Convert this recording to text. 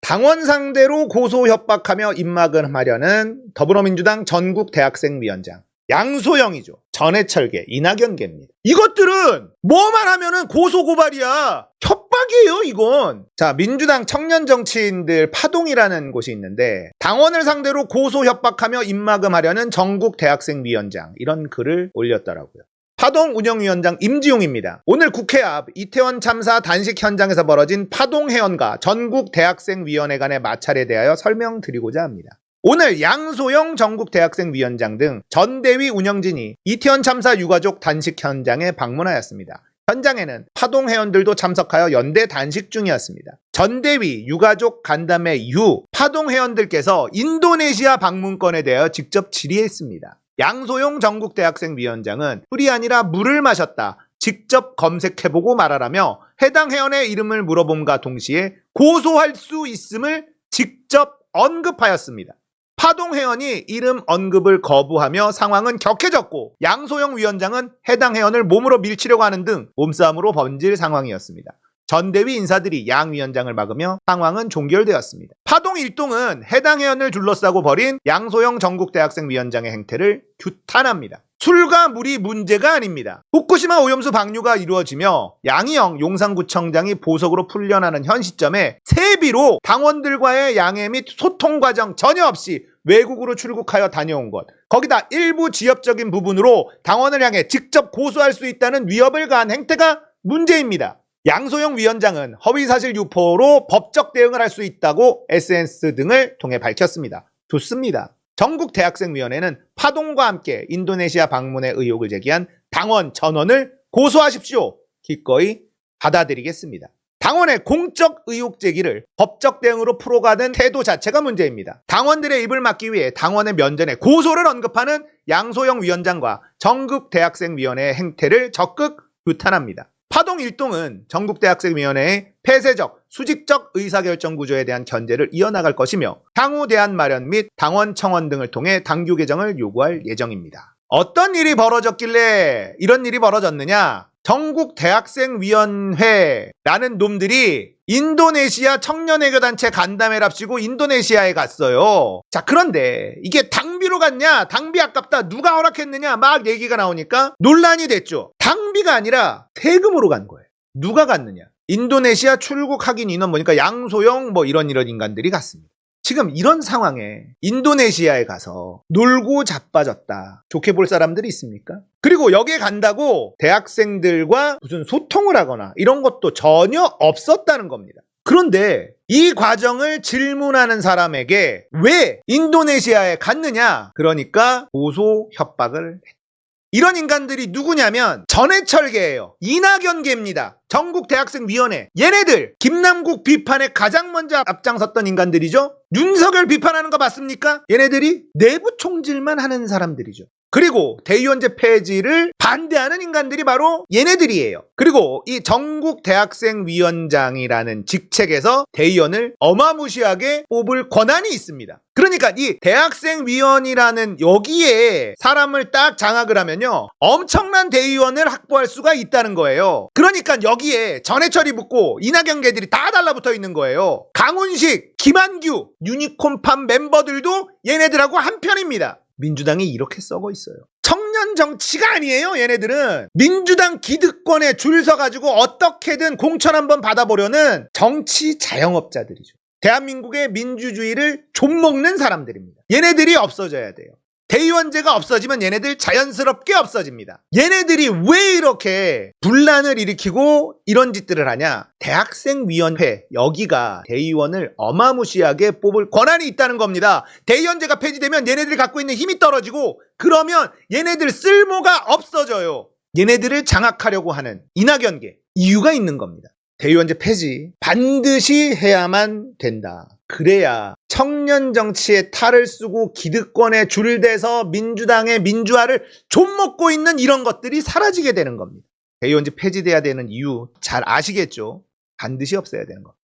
당원 상대로 고소 협박하며 입막음하려는 더불어민주당 전국 대학생위원장 양소영이죠. 전해철계, 이낙연계입니다. 이것들은 뭐만 하면은 고소고발이야. 협박이에요, 이건. 자, 민주당 청년 정치인들 파동이라는 곳이 있는데 당원을 상대로 고소 협박하며 입막음하려는 전국 대학생위원장 이런 글을 올렸더라고요. 파동 운영위원장 임지용입니다. 오늘 국회 앞 이태원 참사 단식 현장에서 벌어진 파동회원과 전국 대학생위원회 간의 마찰에 대하여 설명드리고자 합니다. 오늘 양소영 전국 대학생위원장 등 전대위 운영진이 이태원 참사 유가족 단식 현장에 방문하였습니다. 현장에는 파동회원들도 참석하여 연대 단식 중이었습니다. 전대위 유가족 간담회 이후 파동회원들께서 인도네시아 방문권에 대하여 직접 질의했습니다. 양소영 전국 대학생위원장은 술이 아니라 물을 마셨다. 직접 검색해보고 말하라며 해당 회원의 이름을 물어봄과 동시에 고소할 수 있음을 직접 언급하였습니다. 파동 회원이 이름 언급을 거부하며 상황은 격해졌고 양소영 위원장은 해당 회원을 몸으로 밀치려고 하는 등 몸싸움으로 번질 상황이었습니다. 전대위 인사들이 양 위원장을 막으며 상황은 종결되었습니다. 파동 일동은 해당 회원을 둘러싸고 벌인 양소영 전국 대학생위원장의 행태를 규탄합니다. 술과 물이 문제가 아닙니다. 후쿠시마 오염수 방류가 이루어지며 양희영 용산구청장이 보석으로 풀려나는 현 시점에 세비로 당원들과의 양해 및 소통 과정 전혀 없이 외국으로 출국하여 다녀온 것, 거기다 일부 지엽적인 부분으로 당원을 향해 직접 고소할 수 있다는 위협을 가한 행태가 문제입니다. 양소영 위원장은 허위사실 유포로 법적 대응을 할 수 있다고 SNS 등을 통해 밝혔습니다. 좋습니다. 전국 대학생위원회는 파동과 함께 인도네시아 방문의 의혹을 제기한 당원 전원을 고소하십시오. 기꺼이 받아들이겠습니다. 당원의 공적 의혹 제기를 법적 대응으로 풀어가는 태도 자체가 문제입니다. 당원들의 입을 막기 위해 당원의 면전에 고소를 언급하는 양소영 위원장과 전국 대학생위원회의 행태를 적극 규탄합니다. 파동 일동은 전국대학생위원회의 폐쇄적, 수직적 의사결정 구조에 대한 견제를 이어나갈 것이며 향후 대안 마련 및 당원 청원 등을 통해 당규 개정을 요구할 예정입니다. 어떤 일이 벌어졌길래 이런 일이 벌어졌느냐? 전국대학생위원회라는 놈들이 인도네시아 청년외교단체 간담회랍시고 인도네시아에 갔어요. 자, 그런데 이게 당비로 갔냐? 당비 아깝다. 누가 허락했느냐? 막 얘기가 나오니까 논란이 됐죠. 당비가 아니라 세금으로 간 거예요. 누가 갔느냐? 인도네시아 출국 확인 인원 보니까 양소영 이런 인간들이 갔습니다. 지금 이런 상황에 인도네시아에 가서 놀고 자빠졌다. 좋게 볼 사람들이 있습니까? 그리고 여기에 간다고 대학생들과 무슨 소통을 하거나 이런 것도 전혀 없었다는 겁니다. 그런데 이 과정을 질문하는 사람에게 왜 인도네시아에 갔느냐? 그러니까 고소 협박을 했다. 이런 인간들이 누구냐면 전해철계예요. 이낙연계입니다. 전국대학생위원회. 얘네들 김남국 비판에 가장 먼저 앞장섰던 인간들이죠. 윤석열 비판하는 거 맞습니까? 얘네들이 내부 총질만 하는 사람들이죠. 그리고 대의원제 폐지를 반대하는 인간들이 바로 얘네들이에요. 그리고 이 전국대학생위원장이라는 직책에서 대의원을 어마무시하게 뽑을 권한이 있습니다. 그러니까 이 대학생위원이라는 여기에 사람을 딱 장악을 하면요, 엄청난 대의원을 확보할 수가 있다는 거예요. 그러니까 여기에 전해철이 붙고 이낙연계들이 다 달라붙어 있는 거예요. 강훈식, 김한규, 유니콘팜 멤버들도 얘네들하고 한편입니다. 민주당이 이렇게 썩어 있어요. 청년 정치가 아니에요. 얘네들은 민주당 기득권에 줄 서가지고 어떻게든 공천 한번 받아보려는 정치 자영업자들이죠. 대한민국의 민주주의를 좀먹는 사람들입니다. 얘네들이 없어져야 돼요. 대의원제가 없어지면 얘네들 자연스럽게 없어집니다. 얘네들이 왜 이렇게 분란을 일으키고 이런 짓들을 하냐? 대학생위원회, 여기가 대의원을 어마무시하게 뽑을 권한이 있다는 겁니다. 대의원제가 폐지되면 얘네들이 갖고 있는 힘이 떨어지고 그러면 얘네들 쓸모가 없어져요. 얘네들을 장악하려고 하는 이낙연계, 이유가 있는 겁니다. 대의원제 폐지 반드시 해야만 된다. 그래야 청년 정치에 탈을 쓰고 기득권에 줄대서 민주당의 민주화를 좀먹고 있는 이런 것들이 사라지게 되는 겁니다. 대의원제 폐지돼야 되는 이유 잘 아시겠죠? 반드시 없애야 되는 겁니다.